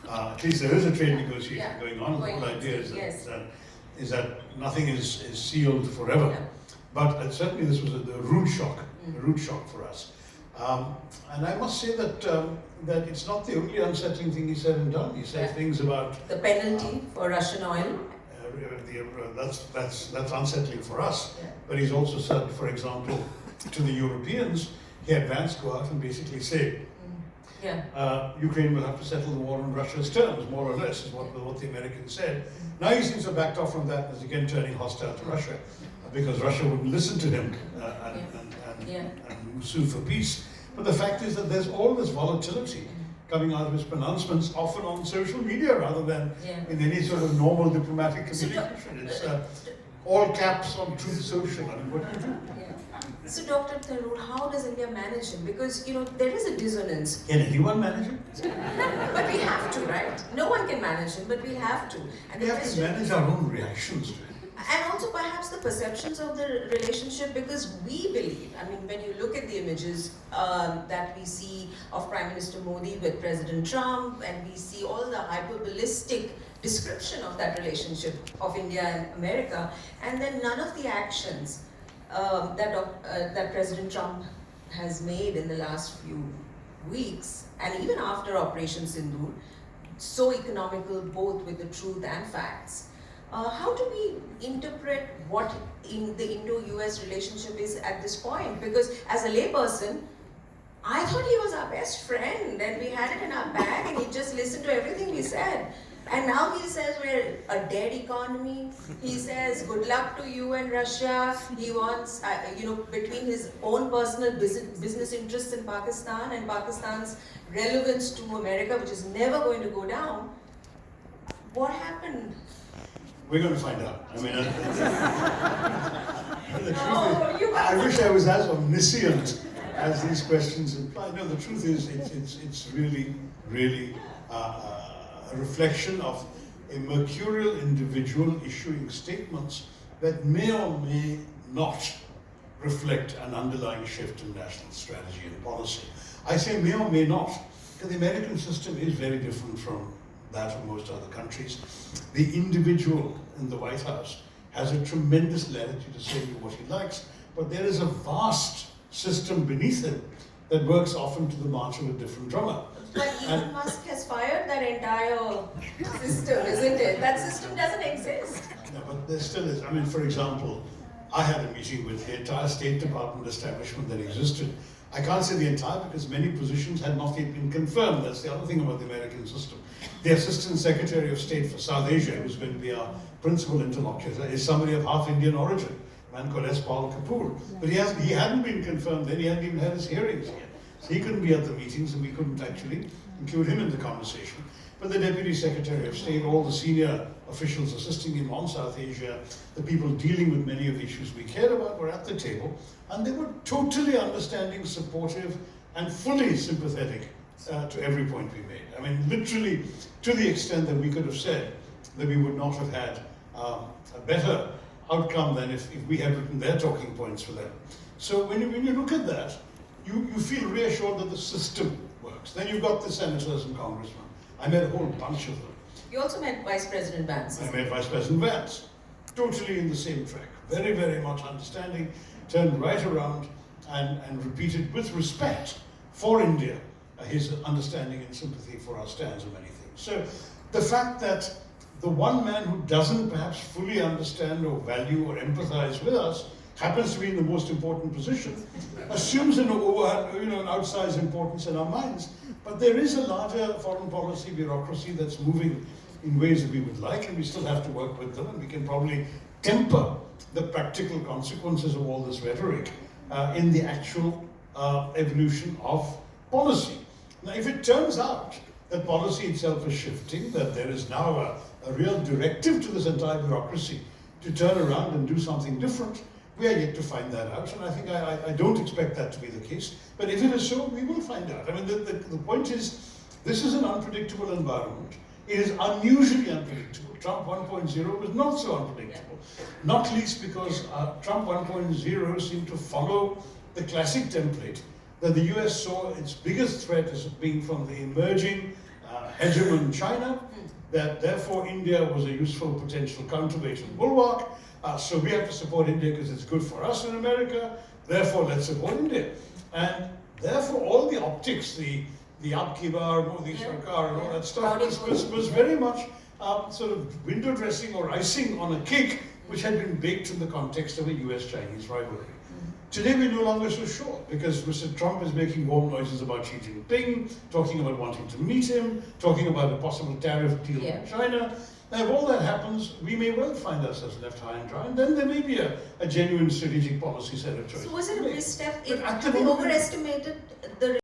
At least there is a trade negotiation going on. The whole idea is yes. that nothing is sealed forever. Yeah. But certainly this was the root shock, a root shock for us. And I must say that that it's not the only unsettling thing he said and done. He said things about the penalty for Russian oil. That's unsettling for us. Yeah. But he's also said, for example, to the Europeans, he had Vance go out and basically say, Ukraine will have to settle the war on Russia's terms, more or less, is what the Americans said. Now he seems to have backed off from that and is again turning hostile to Russia, because Russia wouldn't listen to him and sue for peace. But the fact is that there's all this volatility coming out of his pronouncements, often on social media rather than in any sort of normal diplomatic communication. It's all caps on Truth Social. I mean, what do you do? So, Dr. Tharoor, how does India manage him? Because, there is a dissonance. Can anyone manage him? But we have to, right? No one can manage him, but we have to. And we have to manage our own reactions to it. And also perhaps the perceptions of the relationship, because we believe, I mean, when you look at the images that we see of Prime Minister Modi with President Trump, and we see all the hyperbolistic description of that relationship of India and America, and then none of the actions that President Trump has made in the last few weeks, and even after Operation Sindoor, so economical both with the truth and facts. How do we interpret what in the Indo-US relationship is at this point? Because as a layperson, I thought he was our best friend and we had it in our bag and he just listened to everything we said. And now he says we're a dead economy. He says good luck to you and Russia. He wants, between his own personal business interests in Pakistan and Pakistan's relevance to America, which is never going to go down. What happened? We're going to find out. I mean, the truth is, I wish I was as omniscient as these questions imply. No, the truth is, it's really, really a reflection of a mercurial individual issuing statements that may or may not reflect an underlying shift in national strategy and policy. I say may or may not, because the American system is very different from that of most other countries. The individual in the White House has a tremendous latitude to say what he likes, but there is a vast system beneath him that works often to the march of a different drummer. But Elon Musk has fired that entire system, isn't it? That system doesn't exist. No, but there still is. I mean, for example, I had a meeting with the entire State Department establishment that existed. I can't say the entire because many positions had not yet been confirmed. That's the other thing about the American system. The Assistant Secretary of State for South Asia, who's going to be our principal interlocutor, is somebody of half Indian origin, a man called S. Paul Kapoor. But he hadn't been confirmed then, he hadn't even had his hearings yet. So he couldn't be at the meetings and we couldn't actually include him in the conversation. But the Deputy Secretary of State, all the senior officials assisting him on South Asia, the people dealing with many of the issues we cared about were at the table, and they were totally understanding, supportive, and fully sympathetic to every point we made. I mean, literally, to the extent that we could have said that we would not have had a better outcome than if we had written their talking points for them. So when you look at that, you feel reassured that the system works. Then you've got the senators and congressmen. I met a whole bunch of them. You also met Vice President Vance. I met Vice President Vance. Totally in the same track. Very, very much understanding, turned right around and repeated with respect for India his understanding and sympathy for our stands on many things. So the fact that the one man who doesn't perhaps fully understand or value or empathize with us happens to be in the most important position, assumes an outsized importance in our minds. But there is a larger foreign policy bureaucracy that's moving in ways that we would like, and we still have to work with them, and we can probably temper the practical consequences of all this rhetoric in the actual evolution of policy. Now, if it turns out that policy itself is shifting, that there is now a real directive to this entire bureaucracy to turn around and do something different, we are yet to find that out, and I think I don't expect that to be the case. But if it is so, we will find out. I mean, the point is, this is an unpredictable environment. It is unusually unpredictable. Trump 1.0 was not so unpredictable, not least because Trump 1.0 seemed to follow the classic template that the US saw its biggest threat as being from the emerging hegemon China, that therefore India was a useful potential counterweight and bulwark. So we have to support India because it's good for us in America. Therefore, let's support India. And therefore, all the optics, the Aap Ki Baar, Modi Sarkar, and all that stuff was very much sort of window dressing or icing on a cake which had been baked in the context of a US-Chinese rivalry. Today we're no longer so sure because Mr. Trump is making warm noises about Xi Jinping, talking about wanting to meet him, talking about a possible tariff deal with China. Now if all that happens, we may well find ourselves left high and dry, and then there may be a genuine strategic policy set of choices. So was it a misstep? But at the Have we moment- overestimated the